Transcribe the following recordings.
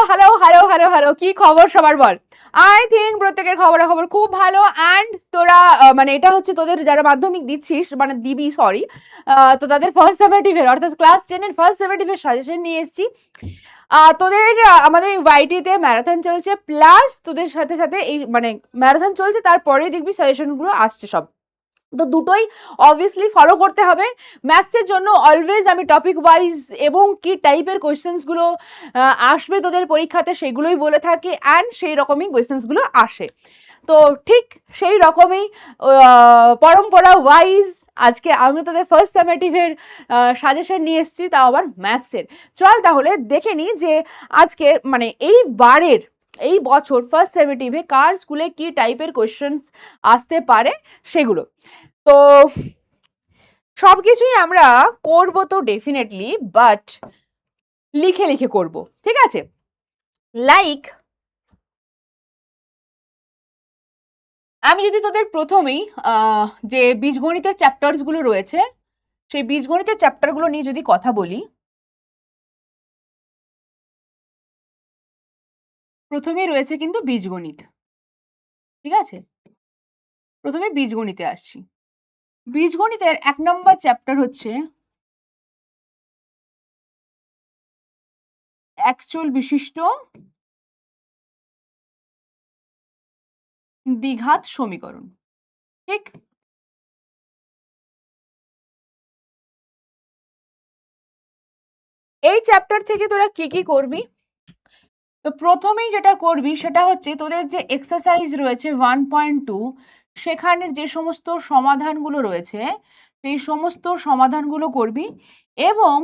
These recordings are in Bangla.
হ্যালো হ্যালো হ্যালো হ্যালো, কি খবর সবার বল? আই থিঙ্ক প্রত্যেকের খবর খুব ভালো। অ্যান্ড তোরা মানে এটা হচ্ছে তোদের যারা মাধ্যমিক দিচ্ছিস, মানে দিবি, সরি। তো তাদের ফার্স্ট সেমেটিভের অর্থাৎ ক্লাস 10 এর ফার্স্ট সেমেটিভের সাজেশন নিয়ে এসেছি। তোদের আমাদের ওয়াইটিতে ম্যারাথন চলছে, প্লাস তোদের সাথে সাথে এই মানে ম্যারাথন চলছে, তারপরে দেখবি সাজেশনগুলো আসছে সব। তো দুটোই অবভিয়াসলি ফলো করতে হবে। ম্যাথসের জন্য অলওয়েজ আমি টপিক ওয়াইজ এবং কি টাইপের কোয়েশ্চেন্সগুলো আসবে তোদের পরীক্ষাতে সেগুলোই বলে থাকি, অ্যান্ড সেই রকমই কোয়েশ্চেন্সগুলো আসে। তো ঠিক সেই রকমই পরম্পরা ওয়াইজ আজকে আমি তোদের ফার্স্ট সামেটিভের সাজেশন নিয়ে এসেছি, তাও আবার ম্যাথসের। চল তাহলে দেখে নিই যে আজকে মানে এই বছর ফার্স্ট সেমেটিভে কার স্কুলে কি টাইপের কোয়েশ্চেন্স আসতে পারে সেগুলো। তো সবকিছুই আমরা করব তো ডেফিনেটলি, বাট লিখে লিখে করব, ঠিক আছে? লাইক আমি যদি তোদের প্রথমেই যে বীজগণিতের চ্যাপ্টার্স গুলো রয়েছে সেই বীজগণিতের চ্যাপ্টার গুলো নিয়ে যদি কথা বলি, প্রথমেই রয়েছে কিন্তু বীজগণিত, ঠিক আছে? প্রথমে বীজগণিতে আসছি। বীজগণিতের 1 নম্বর চ্যাপ্টার হচ্ছে একচল বিশিষ্ট দ্বিঘাত সমীকরণ, ঠিক? এই চ্যাপ্টার থেকে তোরা কি কি করবি? তো প্রথমেই যেটা করবি সেটা হচ্ছে তোদের যে এক্সারসাইজ রয়েছে 1.2, সেখানের যে সমস্ত সমাধানগুলো রয়েছে সেই সমস্ত সমাধানগুলো করবি, এবং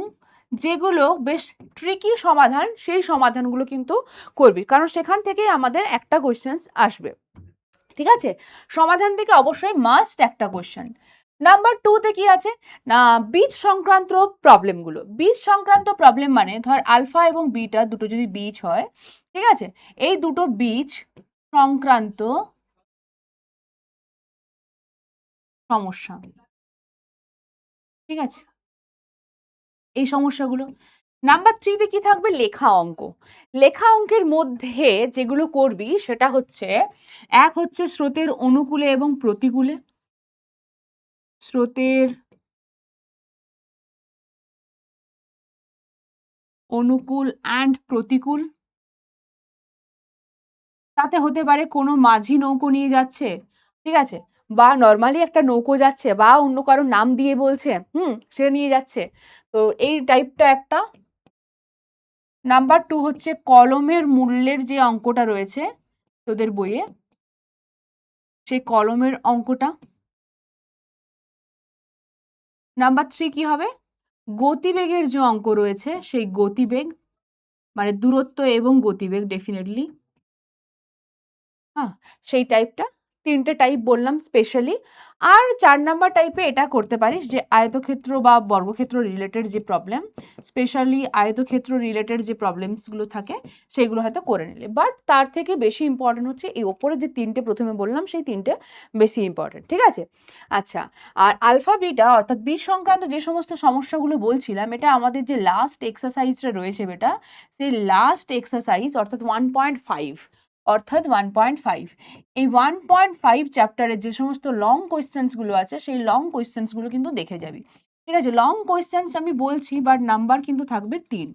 যেগুলো বেশ ট্রিকি সমাধান সেই সমাধানগুলো কিন্তু করবি, কারণ সেখান থেকেই আমাদের একটা কোয়েশ্চেন আসবে, ঠিক আছে? সমাধান থেকে অবশ্যই মাস্ট একটা কোয়েশ্চেন। নাম্বার 2 তে কি আছে না, বীজ সংক্রান্ত প্রবলেমগুলো। বীজ সংক্রান্ত প্রবলেম মানে ধর আলফা এবং বিটা দুটো যদি বীজ হয়, ঠিক আছে, এই দুটো বীজ সংক্রান্ত সমস্যা, ঠিক আছে, এই সমস্যাগুলো। নাম্বার 3 তে কি থাকবে, লেখা অঙ্ক। লেখা অঙ্কের মধ্যে যেগুলো করবি সেটা হচ্ছে, এক হচ্ছে স্রোতের অনুকূলে এবং প্রতিকূলে, স্রোতের অনুকূল অ্যান্ড প্রতিকূল। তাতে হতে পারে কোনো মাঝি নৌকো নিয়ে যাচ্ছে, ঠিক আছে, বা নর্মালি একটা নৌকো যাচ্ছে, বা অন্য কারো নাম দিয়ে বলছে, সে নিয়ে যাচ্ছে। তো এই টাইপটা একটা। নাম্বার 2 হচ্ছে কলমের মূল্যের যে অঙ্কটা রয়েছে তোদের বইয়ে, সেই কলমের অঙ্কটা। নাম্বার 3 কি হবে, গতিবেগের যে অঙ্ক রয়েছে সেই গতিবেগ, মানে দূরত্ব এবং গতিবেগ ডেফিনেটলি, হ্যাঁ, সেই টাইপটা। 3টে টাইপ বললাম স্পেশালি। আর 4 নাম্বার টাইপে এটা করতে পারিস যে আয়তক্ষেত্র বা বর্গক্ষেত্র রিলেটেড যে প্রবলেম, স্পেশালি আয়তক্ষেত্র রিলেটেড যে প্রবলেমসগুলো থাকে সেগুলো হয়তো করে নিলে। বাট তার থেকে বেশি ইম্পর্টেন্ট হচ্ছে এই ওপরে যে 3টে প্রথমে বললাম সেই 3টে বেশি ইম্পর্টেন্ট, ঠিক আছে? আচ্ছা, আর আলফা বিটা অর্থাৎ বীজ সংক্রান্ত যে সমস্ত সমস্যাগুলো বলছিলাম, এটা আমাদের যে লাস্ট এক্সারসাইজটা রয়েছে বেটা, সেই লাস্ট এক্সারসাইজ অর্থাৎ 1.5, অর্থাৎ 1.5, এই 1.5 চ্যাপ্টারের যে সমস্ত লং কোয়েশ্চেন্স গুলো আছে সেই লং কোয়েশ্চেন্স গুলো কিন্তু দেখে যাবি, ঠিক আছে? লং কোয়েশ্চেন্স আমি বলছি, বাট নাম্বার কিন্তু থাকবে 3,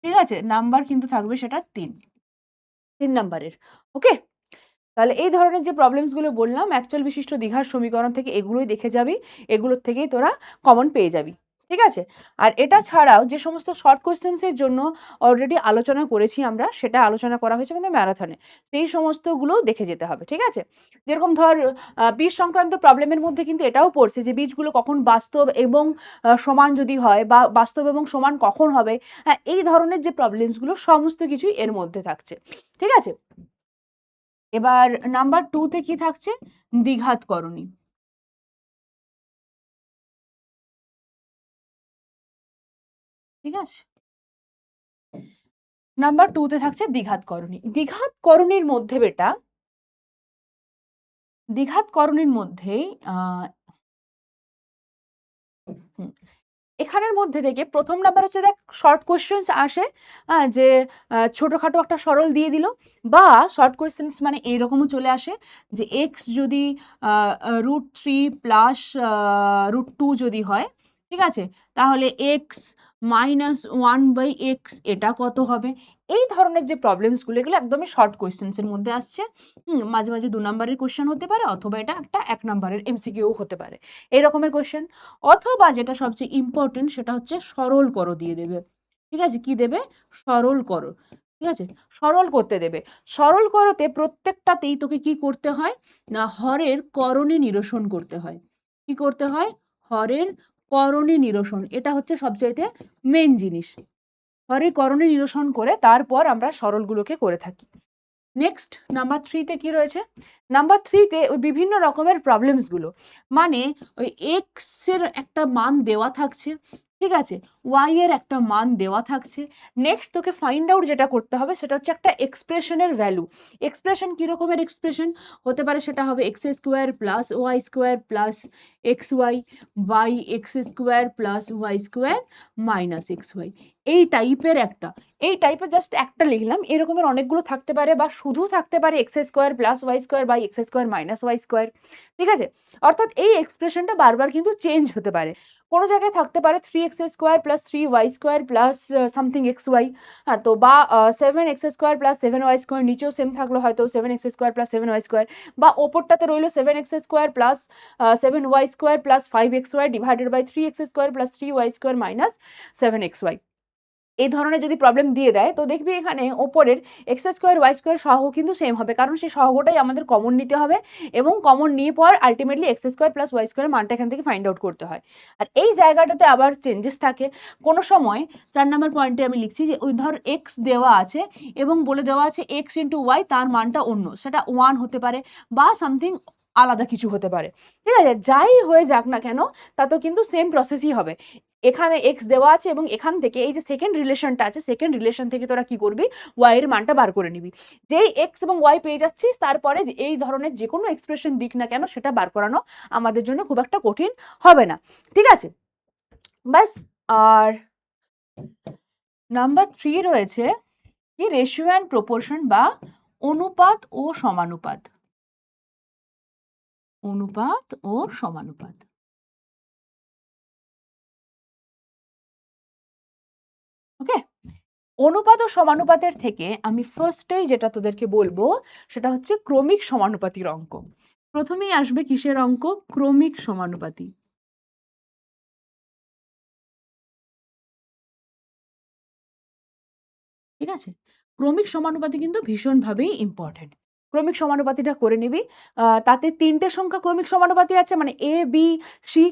ঠিক আছে? নাম্বার কিন্তু থাকবে সেটা 3 নাম্বারের। ওকে, তাহলে এই ধরনের যে প্রবলেমস গুলো বললাম একচল বিশিষ্ট দ্বিঘাত সমীকরণ থেকে, এগুলোই দেখে যাবি, এগুলোর থেকেই তোরা কমন পেয়ে যাবি, ঠিক আছে? আর এটা ছাড়াও যে সমস্ত শর্ট কোয়েশ্চেন্স এর জন্য অলরেডি আলোচনা করেছি আমরা, সেটা আলোচনা করা হয়েছে আমাদের ম্যারাথনে, সেই সমস্তগুলো দেখে যেতে হবে, ঠিক আছে? যেরকম ধর বীজ সংক্রান্ত প্রবলেমের মধ্যে কিন্তু এটাও পড়ছে যে বীজগুলো কখন বাস্তব এবং সমান যদি হয়, বা বাস্তব এবং সমান কখন হবে, হ্যাঁ, এই ধরনের যে প্রবলেমসগুলো সমস্ত কিছুই এর মধ্যে থাকছে, ঠিক আছে? এবার নাম্বার 2 তে কি থাকছে, দ্বিঘাত করণী, ঠিক আছে? নাম্বার 2 তে থাকছে দ্বিঘাত করণী। দ্বিঘাত করণীর মধ্যে বেটা, দ্বিঘাত করণীর মধ্যে হুম, এখানের মধ্যে থেকে প্রথম নাম্বার হচ্ছে দেখ শর্ট কোয়েশ্চেন্স আসে, যে ছোটখাটো একটা সরল দিয়ে দিল, বা শর্ট কোয়েশ্চেন্স মানে এইরকমও চলে আসে যে এক্স যদি √3 প্লাস √2 যদি হয়, ঠিক আছে, তাহলে এক্স -1/x এটা কত হবে। এই ধরনের যে প্রবলেমসগুলো এগুলো একদমই শর্ট কোয়েশ্চেন্সের মধ্যে আসছে। মাঝে মাঝে 2 নাম্বারের কোয়েশ্চেন হতে পারে, অথবা এটা একটা 1 নাম্বারের এমসিকিউ হতে পারে, এই রকমের কোয়েশ্চেন। অথবা যেটা সবচেয়ে ইম্পর্টেন্ট সেটা হচ্ছে সরল করো দিয়ে দেবে, ঠিক আছে, কি দেবে, সরল করো, ঠিক আছে, সরল করতে দেবে। সরল করতে প্রত্যেকটাতেই তোকে কি করতে হয় না, হরের করণে নিরসন করতে হয়। কি করতে হয়, হরের করণে নিরসন, এটা হচ্ছে সবচাইতে মেন জিনিস। হরের করণে নিরসন করে তারপর আমরা সরলগুলোকে করে থাকি। নেক্সট নাম্বার 3-তে কি রয়েছে, নাম্বার 3-তে ওই বিভিন্ন রকমের প্রবলেমসগুলো, মানে ওই এক্স এর একটা মান দেওয়া থাকছে, ঠিক আছে, ওয়াই এর একটা মান দেওয়া থাকছে। নেক্সট তোকে ফাইন্ড আউট যেটা করতে হবে সেটা হচ্ছে একটা এক্সপ্রেশনের ভ্যালু। এক্সপ্রেশন কি রকমের এক্সপ্রেশন হতে পারে, সেটা হবে X square plus Y square plus X Y by X square plus Y square minus X Y, এই টাইপের একটা, এই টাইপের জাস্ট একটা লিখলাম, এরকমের অনেকগুলো থাকতে পারে, বা শুধু থাকতে পারে X square plus Y square by X square minus Y square, ঠিক আছে। অর্থাৎ এই এক্সপ্রেশনটা বারবার কিন্তু চেঞ্জ হতে পারে। কোনো জায়গায় থাকতে পারে 3x square plus 3y square plus something X Y, হ্যাঁ, তো বা 7x square plus 7y square, নিচেও সেম থাকলো হয়তো 7x square plus 7y square, বা ওপরটাতে রইলো 7x square plus 7y square plus 5xy divided by 3x square plus 3y square minus 7xy। এই ধরনের যদি প্রবলেম দিয়ে দেয় তো দেখবি এখানে ওপরের এক্স স্কোয়ার ওয়াই স্কোয়ার সহগ কিন্তু সেম হবে, কারণ সেই সহগটাই আমাদের কমন নিতে হবে, এবং কমন নিয়ে পর ultimately X square plus Y square মানটা এখান থেকে ফাইন্ড আউট করতে হয়। আর এই জায়গাটাতে আবার চেঞ্জেস থাকে কোনো সময়। 4 নম্বর পয়েন্টে আমি লিখছি যে ওই ধর এক্স দেওয়া আছে এবং বলে দেওয়া আছে এক্স ইন্টু ওয়াই, তার মানটা অন্য, সেটা 1 হতে পারে বা সামথিং আলাদা কিছু হতে পারে, ঠিক আছে, যাই হয়ে যাক না কেন তাতেও কিন্তু সেম প্রসেসই হবে। এখানে এক্স দেওয়া আছে এবং এখান থেকে এই যে সেকেন্ড রিলেশনটা আছে, সেকেন্ড রিলেশন থেকে তোরা কি করবি, ওয়াই এর মানটা বার করে নিবি। যেই এক্স এবং ওয়াই পেয়ে যাচ্ছিস তারপরে এই ধরনের যে কোনো এক্সপ্রেশন দিক না কেন সেটা বার করানো আমাদের জন্য খুব একটা কঠিন হবে না, ঠিক আছে, ব্যাস। আর নাম্বার 3 রয়েছে কি, রেশিও অ্যান্ড প্রপোর্শন বা অনুপাত ও সমানুপাত, অনুপাত ও সমানুপাত, ওকে। অনুপাত ও সমানুপাতের থেকে আমি ফার্স্টেই যেটা তোদেরকে বলবো সেটা হচ্ছে ক্রমিক সমানুপাতির অঙ্ক। প্রথমেই আসবে কিসের অঙ্ক, ক্রমিক সমানুপাতি, ঠিক আছে। ক্রমিক সমানুপাতি কিন্তু ভীষণভাবেই ইম্পর্টেন্ট। ক্রমিক সমানুপাতিটা করে নিবি। তাতে 3টে সংখ্যা ক্রমিক সমানুপাতি আছে, মানে এ বি সি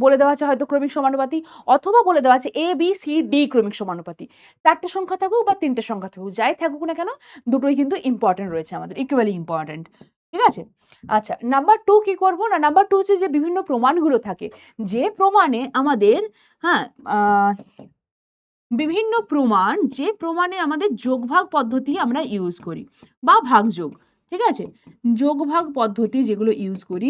বলে দেওয়া আছে হয়তো ক্রমিক সমানুপাতি, অথবা বলে দেওয়া আছে এ বি সি ডি ক্রমিক সমানুপাতি। 4টে সংখ্যা থাকুক বা 3টে সংখ্যা থাকুক, যাই থাকুক না কেন দুটোই কিন্তু ইম্পর্টেন্ট রয়েছে আমাদের, ইকুয়ালি ইম্পর্টেন্ট, ঠিক আছে। আচ্ছা, নাম্বার 2 কি করব না, নাম্বার 2 হচ্ছে যে বিভিন্ন প্রমাণগুলো থাকে, যে প্রমাণে আমাদের, হ্যাঁ, বিভিন্ন প্রমাণ, যে প্রমাণে আমাদের যোগভাগ পদ্ধতি আমরা ইউজ করি বা ভাগযোগ, ঠিক আছে, যোগভাগ পদ্ধতি যেগুলো ইউজ করি,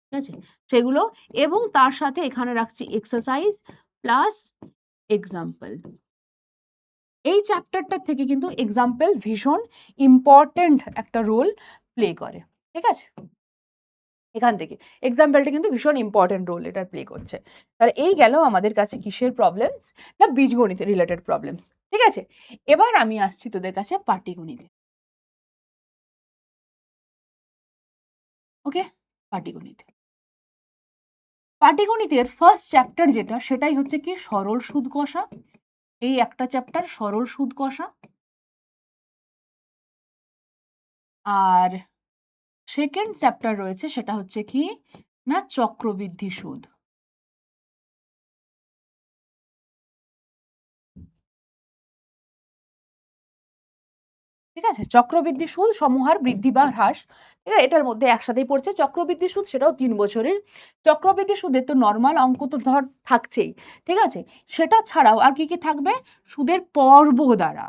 ঠিক আছে, সেগুলো, এবং তার সাথে এখানে রাখছি এক্সারসাইজ প্লাস এক্সাম্পল। এই চ্যাপ্টারটা থেকে কিন্তু এক্সাম্পল ভীষণ ইম্পর্টেন্ট একটা রোল প্লে করে, ঠিক আছে, এখান থেকে এক্সাম্পলটা কিন্তু ভীষণ ইম্পর্টেন্ট রোল এটা প্লে করছে। তাহলে এই গেল আমাদের কাছে কিসের প্রবলেমস, না বীজগণিত রিলেটেড প্রবলেমস, ঠিক আছে। এবার আমি আসছি তোদের কাছে পাটিগণিতে, ওকে। পাটিগণিত, পাটিগণিতের ফার্স্ট চ্যাপ্টার যেটা সেটাই হচ্ছে কি সরল সুদ কষা, এই একটা চ্যাপ্টার সরল সুদ কষা। আর সেকেন্ড চ্যাপ্টার রয়েছে সেটা হচ্ছে কি না চক্রবৃদ্ধি সুদ, ঠিক আছে, চক্রবৃদ্ধি সুদ সমহার বৃদ্ধি বা হ্রাস, ঠিক আছে, এটার মধ্যে একসাথেই পড়ছে চক্রবৃদ্ধি সুদ, সেটাও 3 বছরের। চক্রবৃদ্ধি সুদের তো নর্মাল অঙ্ক তো ধর থাকছেই, ঠিক আছে, সেটা ছাড়াও আর কি কি থাকবে, সুদের পর্ব দ্বারা,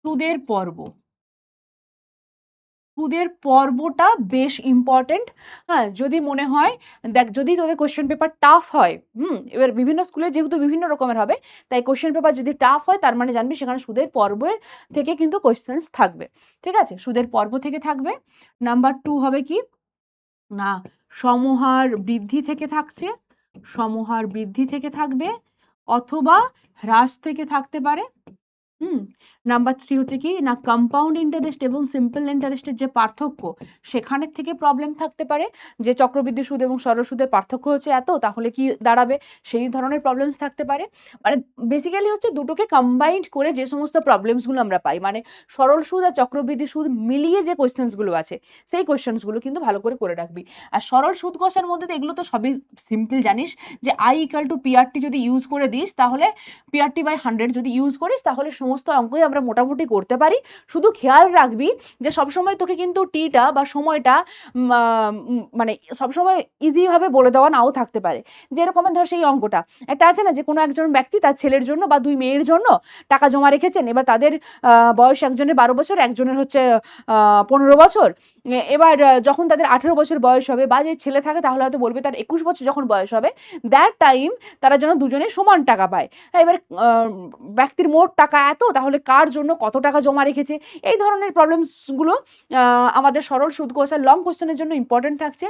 সুদের পর্ব, সুদের পর্বটা বেশ ইম্পর্টেন্ট। হ্যাঁ, যদি মনে হয়, দেখ যদি তোদের কোশ্চেন পেপার টাফ হয়, এবার বিভিন্ন স্কুলে যেহেতু বিভিন্ন রকমের হবে, তাই কোশ্চেন পেপার যদি টাফ হয় তার মানে জানবি সেখানে সুদের পর্বের থেকে কিন্তু কোশ্চেন্স থাকবে। ঠিক আছে, সুদের পর্ব থেকে থাকবে। নাম্বার 2 হবে কি না, সমহার বৃদ্ধি থেকে থাকছে, সমহার বৃদ্ধি থেকে থাকবে, অথবা হ্রাস থেকে থাকতে পারে। নাম্বার 3 হচ্ছে কি না, কম্পাউন্ড ইন্টারেস্ট এবং সিম্পল ইন্টারেস্টের যে পার্থক্য সেখানের থেকে প্রবলেম থাকতে পারে, যে চক্রবৃদ্ধি সুদ এবং সরল সুদের পার্থক্য হচ্ছে এত, তাহলে কি দাঁড়াবে, সেই ধরনের প্রবলেমস থাকতে পারে। মানে বেসিক্যালি হচ্ছে দুটোকে কম্বাইন্ড করে যে সমস্ত প্রবলেমসগুলো আমরা পাই, মানে সরল সুদ আর চক্রবৃদ্ধি সুদ মিলিয়ে যে কোয়েশ্চেন্সগুলো আছে সেই কোয়েশ্চেন্সগুলো কিন্তু ভালো করে রাখবি। আর সরল সুদ কষার মধ্যে তো এগুলো তো সবই সিম্পল জানিস, যে আই ইকাল টু পিআরটি যদি ইউজ করে দিস, তাহলে পিআরটি বাই 100 যদি ইউজ করিস, তাহলে সমস্ত অঙ্কই আমরা মোটামুটি করতে পারি। শুধু খেয়াল রাখবি যে সবসময় তোকে কিন্তু টিটা বা সময়টা মানে সবসময় ইজিভাবে বলে দেওয়া নাও থাকতে পারে। যেরকম ধর সেই অঙ্কটা একটা আছে না, যে কোনো একজন ব্যক্তি তার ছেলের জন্য বা 2 মেয়ের জন্য টাকা জমা রেখেছেন, এবার তাদের বয়স একজনের 12 বছর, একজনের হচ্ছে 15 বছর। এবার যখন তাদের 18 বছর বয়স হবে, বা যে ছেলে থাকে তাহলে হয়তো বলবে তার 21 বছর যখন বয়স হবে, দ্যাট টাইম তারা যেন দুজনে সমান টাকা পায়। এবার ব্যক্তির মোট টাকা এত, তাহলে কার জন্য কত টাকা জমা রেখেছে, এই ধরনের প্রবলেমসগুলো আমাদের সরল সুদ কোষার লং কোশ্চেনের জন্য ইম্পর্টেন্ট থাকছে।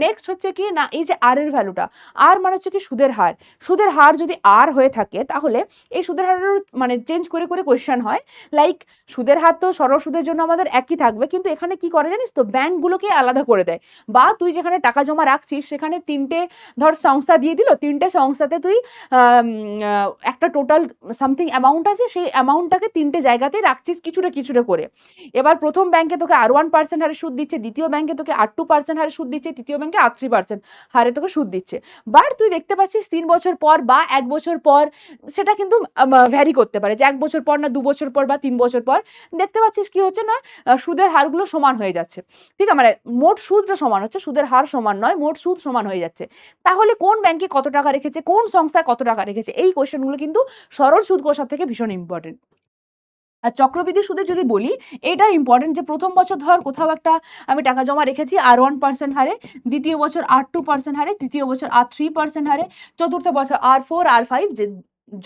নেক্সট হচ্ছে কি না, এই যে আর এর ভ্যালুটা, আর মানে হচ্ছে কি সুদের হার। সুদের হার যদি আর হয়ে থাকে, তাহলে এই সুদের হারের মানে চেঞ্জ করে কোয়েশ্চেন হয়। লাইক সুদের হার তো সরল সুদের জন্য আমাদের একই থাকবে, কিন্তু এখানে কি করে জানিস তো, ব্যাংকগুলোকে আলাদা করে দেয়। বা তুই যেখানে টাকা জমা রাখছিস সেখানে 3টে ধর সংস্থা দিয়ে দিল, 3টে সংস্থাতে তুই একটা টোটাল সামথিং অ্যামাউন্ট আছে, সেই অ্যামাউন্টটাকে 3টে জায়গাতে রাখছিস কিছুটা করে। এবার প্রথম ব্যাংকে তোকে R1% হারে সুদ দিচ্ছে, দ্বিতীয় ব্যাংকে তোকে R2% হারে সুদ দিচ্ছে, তৃতীয় ব্যাংকে R3% হারে তোকে সুদ দিচ্ছে। বাট তুই দেখতে পাচ্ছিস 3 বছর পর বা 1 বছর পর, সেটা কিন্তু ভ্যারি করতে পারে, যে 1 বছর পর না 2 বছর পর বা 3 বছর পর দেখতে পাচ্ছিস কি হচ্ছে না, সুদের হারগুলো সমান হয়ে যাচ্ছে। ঠিক আছে, মানে মোট সুদটা সমান হচ্ছে, সুদের হার সমান নয়, মোট সুদ সমান হয়ে যাচ্ছে। তাহলে কোন ব্যাংকে কত টাকা রেখেছে, কোন সংস্থায় কত টাকা রেখেছে, এই কোয়েশ্চেনগুলো কিন্তু সরল সুদ কষার থেকে ভীষণ ইম্পর্টেন্ট। আর চক্রবৃদ্ধি সুদের যদি বলি, এটা ইম্পর্টেন্ট, যে প্রথম বছর ধর কোথাও একটা আমি টাকা জমা রেখেছি R1% হারে, দ্বিতীয় বছর R2% হারে, তৃতীয় বছর R3% হারে, চতুর্থ বছর R4 R5, যে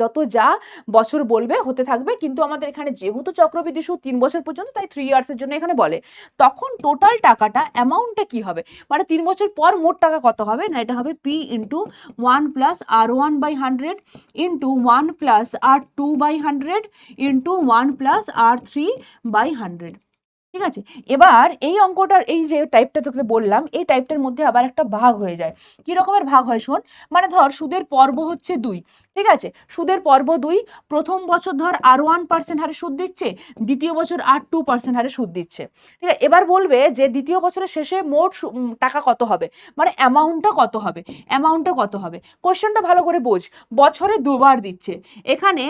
যত যা বছর বলবে হতে থাকবে। কিন্তু আমাদের এখানে যেহেতু চক্রবৃদ্ধি সুদ 3 বছর পর্যন্ত, তাই 3 ইয়ার্সের জন্য এখানে বলে। তখন টোটাল টাকাটা অ্যামাউন্টটা কি হবে, মানে 3 বছর পর মোট টাকা কত হবে না, এটা হবে P into 1 plus R1/100 into 1 plus R2/100 into 1 plus R3/100। ঠিক আছে, এবার এই অঙ্কটার এই যে টাইপটা তোকে বললাম, এই টাইপটার মধ্যে আবার একটা ভাগ হয়ে যায়। কি রকমের ভাগ হয় শোন, মানে ধর সুদের পর্ব হচ্ছে 2। ঠিক আছে, সুদের পর্ব 2, প্রথম বছর ধর R1% হারে সুদ দিচ্ছে, দ্বিতীয় বছর R2% হারে সুদ দিচ্ছে। ঠিক আছে, এবার বলবে যে দ্বিতীয় বছরের শেষে মোট টাকা কত হবে, মানে অ্যামাউন্টটা কত হবে, অ্যামাউন্টটা কত হবে। কোশ্চেনটা ভালো করে বোঝ, বছরে দুবার দিচ্ছে। এখানে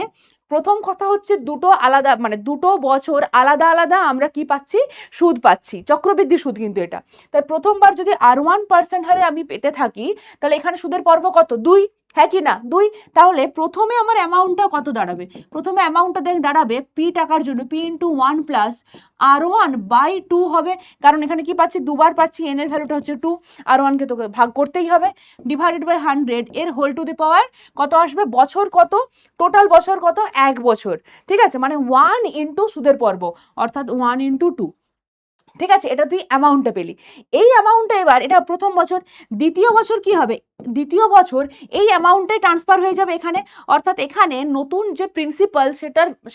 প্রথম কথা হচ্ছে দুটো আলাদা, মানে দুটো বছর আলাদা আমরা কি পাচ্ছি, সুদ পাচ্ছি, চক্রবৃদ্ধি সুদ কিন্তু এটা। তাই প্রথমবার যদি R1% হারে আমি পেতে থাকি, তাহলে এখানে সুদের পর্ব কত, 2, হ্যাঁ কি না 2। তাহলে প্রথমে আমার অ্যামাউন্টটা কত দাঁড়াবে, প্রথমে অ্যামাউন্টটা দাঁড়াবে P টাকার জন্য P ইন্টু 1 প্লাস R1/2 হবে, কারণ এখানে কি পাচ্ছি, দুবার পাচ্ছি, n এর ভ্যালুটা হচ্ছে 2, R1কে তোকে ভাগ করতেই হবে, ডিভাইডেড বাই 100 এর হোল টু দি পাওয়ার কত আসবে, বছর কত, টোটাল বছর কত, 1 বছর। ঠিক আছে, মানে 1 ইন্টু সুদের পর্ব, অর্থাৎ 1 ইন্টু 2। ঠিক আছে, এটা তুই অ্যামাউন্টটা পেলি। এই অ্যামাউন্টটা এবার এটা প্রথম বছর, দ্বিতীয় বছর কি হবে, দ্বিতীয় বছর এই অ্যামাউন্টটাই ট্রান্সফার হয়ে যাবে এখানে, অর্থাৎ এখানে নতুন যে প্রিন্সিপাল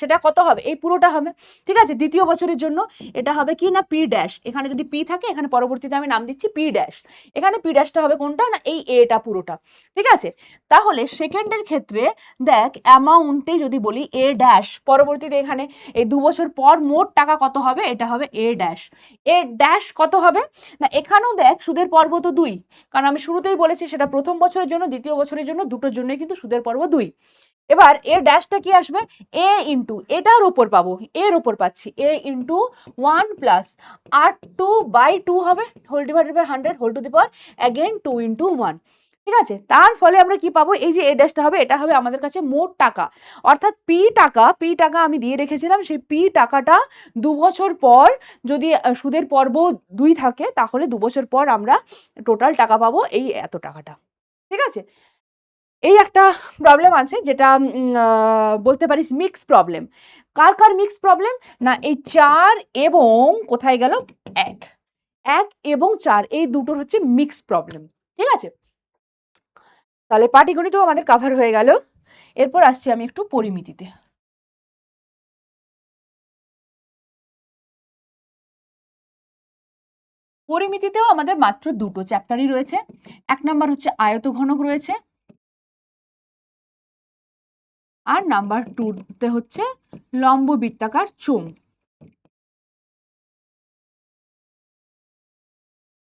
সেটা কত হবে, এই পুরোটা হবে। ঠিক আছে, দ্বিতীয় বছরের জন্য এটা হবে কি না P ড্যাশ, এখানে যদি P থাকে এখানে পরবর্তীতে আমি নাম দিচ্ছি P ড্যাশ, এখানে P ড্যাশটা হবে কোনটা না, এই এটা পুরোটা। ঠিক আছে, তাহলে সেকেন্ডের ক্ষেত্রে দেখ অ্যামাউন্টে যদি বলি A ড্যাশ, পরবর্তীতে এখানে এই 2 বছর পর মোট টাকা কত হবে, এটা হবে A ড্যাশ। A ড্যাশ কত হবে না, এখানেও দেখ সুদের পর্ব তো 2, কারণ আমি শুরুতেই বলেছি সেটা প্রথম বছরের জন্য, দ্বিতীয় বছরের জন্য, দুটোর জন্যই কিন্তু সুদের পর্ব 2। এবার এর ড্যাশটা কি আসবে, A ইন্টু এটার উপর পাবো, এর উপর পাচ্ছি A ইন্টু 1 প্লাস R2/2 হবে, whole divided by 100 whole to the power again 2 into 1। ঠিক আছে? তার ফলে আমরা কি পাবো? এই যে এ ড্যাশটা হবে, এটা হবে আমাদের কাছে মোট টাকা। অর্থাৎ পি টাকা আমি দিয়ে রেখেছিলাম। সেই পি টাকাটা ২ বছর পর যদি সুদের পর্ব ২ থাকে, তাহলে ২ বছর পর আমরা টোটাল টাকা পাবো এই এত টাকাটা। ঠিক আছে? এই একটা প্রবলেম আছে যেটা বলতে পারিস মিক্স প্রবলেম। কার মিক্স প্রবলেম? না এই ৪ এবং কোথায় গেল? ১। ১ এবং ৪ এই দুটোর হচ্ছে মিক্স প্রবলেম। ঠিক আছে? তাহলে পাটিগণিতও আমাদের কভার হয়ে গেল। এরপর আসছি আমি একটু পরিমিতিতে। পরিমিতিতেও আমাদের মাত্র দুটো চ্যাপ্টারই রয়েছে। ১ নাম্বার হচ্ছে আয়তঘনক রয়েছে। আর নাম্বার 2 তে হচ্ছে লম্ব বৃত্তাকার চোঙ।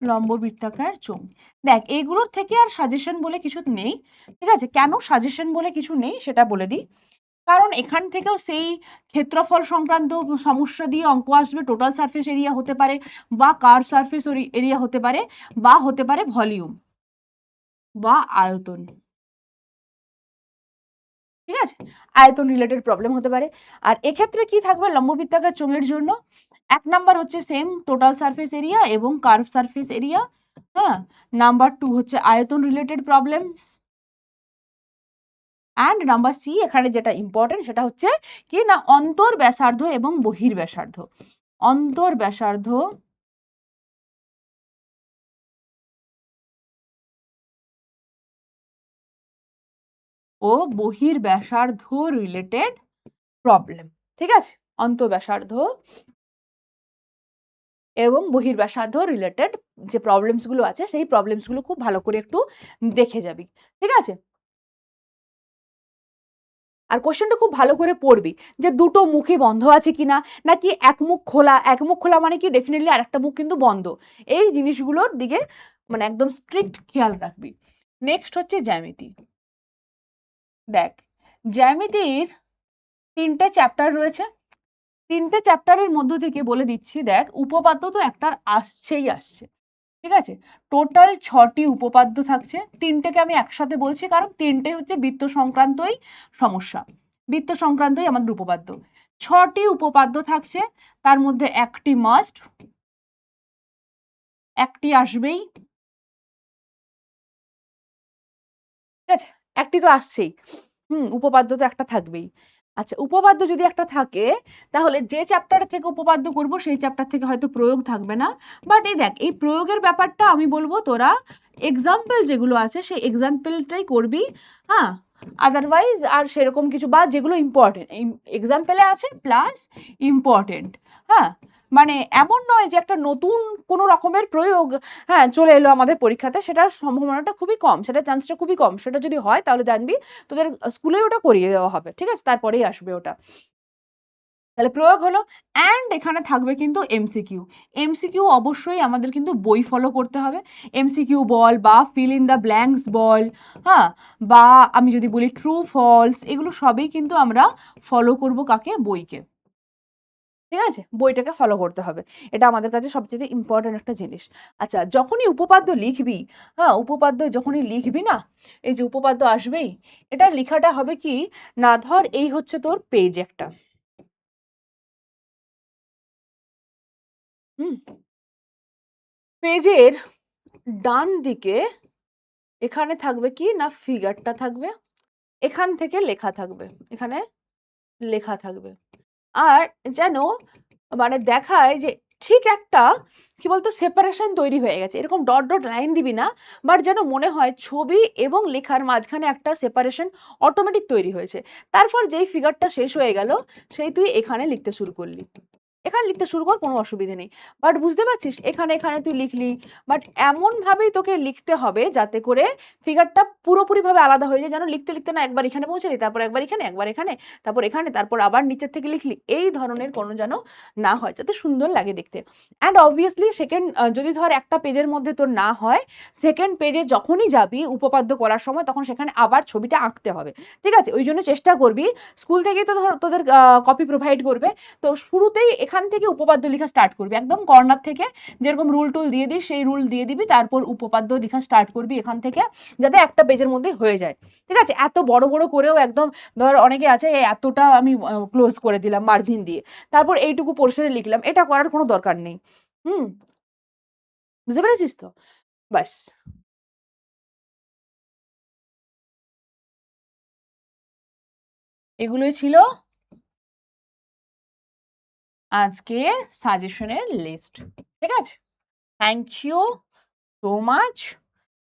লম্ব বৃত্তাকার চোঙ। দেখ এগুলোর থেকে আর সাজেশন বলে কিছু নেই। ঠিক আছে? কেন সাজেশন বলে কিছু নেই সেটা বলে দিই। কারণ এখান থেকেও সেই ক্ষেত্রফল সংক্রান্ত সমস্যা দিয়ে অঙ্ক আসবে। টোটাল সারফেস এরিয়া হতে পারে বা কার্ভ সারফেস এরিয়া হতে পারে বা হতে পারে ভলিউম বা আয়তন। ঠিক আছে? আয়তন রিলেটেড প্রবলেম হতে পারে। আর এক্ষেত্রে কি থাকবে লম্ব বৃত্তাকার চোঙের জন্য? ১ নাম্বার হচ্ছে সেম টোটাল সারফেস এরিয়া এবং কার্ভ সারফেস এরিয়া। হ্যাঁ? নাম্বার 2 হচ্ছে আয়তন related problems. And number C এখানে যেটা ইম্পর্টেন্ট সেটা হচ্ছে কি না অন্তর ব্যাসার্ধ এবং বহির ব্যাসার্ধ। অন্তর ব্যাসার্ধ ও বহির ব্যাসার্ধ রিলেটেড প্রবলেম। ঠিক আছে? অন্তর ব্যাসার্ধ এবং বহির্ব্যাসার্ধ রিলেটেড যে প্রবলেমস গুলো আছে সেই প্রবলেমস গুলো খুব ভালো করে একটু দেখে যাবি। ঠিক আছে? আর কোশ্চেনটা খুব ভালো করে পড়বি যে দুটো মুখই বন্ধ আছে কিনা নাকি এক মুখ খোলা। এক মুখ খোলা মানে কি ডেফিনেটলি আরেকটা মুখ কিন্তু বন্ধ। এই জিনিসগুলোর দিকে মানে একদম স্ট্রিক্ট খেয়াল রাখবি। নেক্সট হচ্ছে জ্যামিতি। দেখ জ্যামিতির ৩ টে চ্যাপ্টার রয়েছে। ৩ টে চ্যাপ্টারের মধ্য থেকে বলে দিচ্ছি দেখ উপপাদ্য তো একটা আসছেই আসছে। ঠিক আছে? টোটাল ৬টি উপপাদ্য থাকছে। ৩ টেকে আমি একসাথে বলছি কারণ ৩ টে হচ্ছে বৃত্ত সংক্রান্তই সমস্যা। বৃত্ত সংক্রান্তই আমাদের উপপাদ্য। ৬টি উপপাদ্য থাকছে তার মধ্যে একটি মাস্ট, একটি আসবেই। ঠিক আছে? একটি তো আসছেই। উপপাদ্য তো একটা থাকবেই। আচ্ছা উপপাদ্য যদি একটা থাকে তাহলে যে চ্যাপ্টার থেকে উপপাদ্য করব সেই চ্যাপ্টার থেকে হয়তো প্রয়োগ থাকবে না। বাট এই দেখ এই প্রয়োগের ব্যাপারটা আমি বলবো তোরা এক্সাম্পল যেগুলো আছে সেই এক্সাম্পলটাই করবি। হ্যাঁ? আদারওয়াইজ আর সেরকম কিছু বা যেগুলো ইম্পর্টেন্ট এক্সাম্পলে আছে প্লাস ইম্পর্টেন্ট। হ্যাঁ? মানে এমন নয় যে একটা নতুন কোনো রকমের প্রয়োগ হ্যাঁ চলে এলো আমাদের পরীক্ষাতে সেটার সম্ভাবনাটা খুবই কম, সেটার চান্সটা খুবই কম। সেটা যদি হয় তাহলে জানবি তোদের স্কুলেই ওটা করিয়ে দেওয়া হবে। ঠিক আছে? তারপরেই আসবে ওটা। তাহলে প্রয়োগ হলো অ্যান্ড এখানে থাকবে কিন্তু এমসিকিউ। এমসিকিউ অবশ্যই আমাদের কিন্তু বই ফলো করতে হবে। এমসিকিউ বল বা ফিল ইন দ্য ব্ল্যাঙ্কস বল, হ্যাঁ? বা আমি যদি বলি ট্রু ফলস এগুলো সবই কিন্তু আমরা ফলো করব কাকে? বইকে। ঠিক আছে? বইটাকে ফলো করতে হবে। এটা আমাদের কাছে সবচাইতে ইম্পোর্টেন্ট একটা জিনিস। আচ্ছা যখনই উপপাদ্য লিখবি, হ্যাঁ? উপপাদ্য যখনই লিখবি না, এই যে উপপাদ্য আসবেই, এটার লেখাটা হবে কি না ধর এই হচ্ছে তোর পেজ একটা। হুম? পেজের ডান দিকে এখানে থাকবে কি না ফিগারটা থাকবে। এখান থেকে লেখা থাকবে। এখানে লেখা থাকবে। আর যেন মানে দেখায় যে ঠিক একটা কি বলতো সেপারেশন তৈরি হয়ে গেছে। এরকম ডট, ডট লাইন দিবি না। বাট যেন মনে হয় ছবি এবং লেখার মাঝখানে একটা সেপারেশন অটোমেটিক তৈরি হয়েছে। তারপর যেই ফিগারটা শেষ হয়ে গেল, সেই তুই এখানে লিখতে শুরু করলি। এখানে লিখতে শুরু কর কোনো অসুবিধে নেই। বাট বুঝতে পারছিস? এখানে তুই লিখলি। বাট এমনভাবেই তোকে লিখতে হবে যাতে করে ফিগারটা পুরোপুরিভাবে আলাদা হয়ে যায়। যেন লিখতে, লিখতে না একবার এখানে পৌঁছালি, তারপর একবার এখানে, তারপর এখানে, তারপর আবার নিচের থেকে লিখলি। এই ধরনের কোনো যেন না হয়, যাতে সুন্দর লাগে দেখতে। অ্যান্ড অবভিয়াসলি সেকেন্ড যদি ধর একটা পেজের মধ্যে তোর না হয়, সেকেন্ড পেজে যখনই যাবি উপপাদ্য করার সময় তখন সেখানে আবার ছবিটা আঁকতে হবে। ঠিক আছে? ওই জন্য চেষ্টা করবি স্কুল থেকেই তো ধর তোদের কপি প্রোভাইড করবে। তো শুরুতেই এখানে এখান থেকে উপপাদ্য লেখা স্টার্ট করবি, একদম কর্নার থেকে যেরকম রুল টুল দিয়ে দিস সেই রুল দিয়ে দিবি, তারপর উপপাদ্য লেখা স্টার্ট করবি এখান থেকে, যাতে একটা পেজের মধ্যে হয়ে যায়। ঠিক আছে? এত বড় বড় করেও একদম, ধর অনেকে আছে এতটা আমি ক্লোজ করে দিলাম মার্জিন দিয়ে, তারপর এইটুকু পোর্শনে লিখলাম, এটা করার কোনো দরকার নেই। হুম, বুঝতে পেরেছিস তো? ব্যাস। এগুলোই ছিল আজকের সাজেশনের লিস্ট। ঠিক আছে? Thank you so much.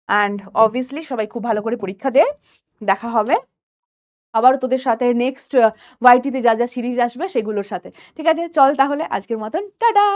And obviously সবাই খুব ভালো করে পরীক্ষা দে। দেখা হবে আবার তোদের সাথে নেক্সট ওয়াইটিতে যা যা সিরিজ আসবে সেগুলোর সাথে। ঠিক আছে? চল তাহলে আজকের মতন টাটা।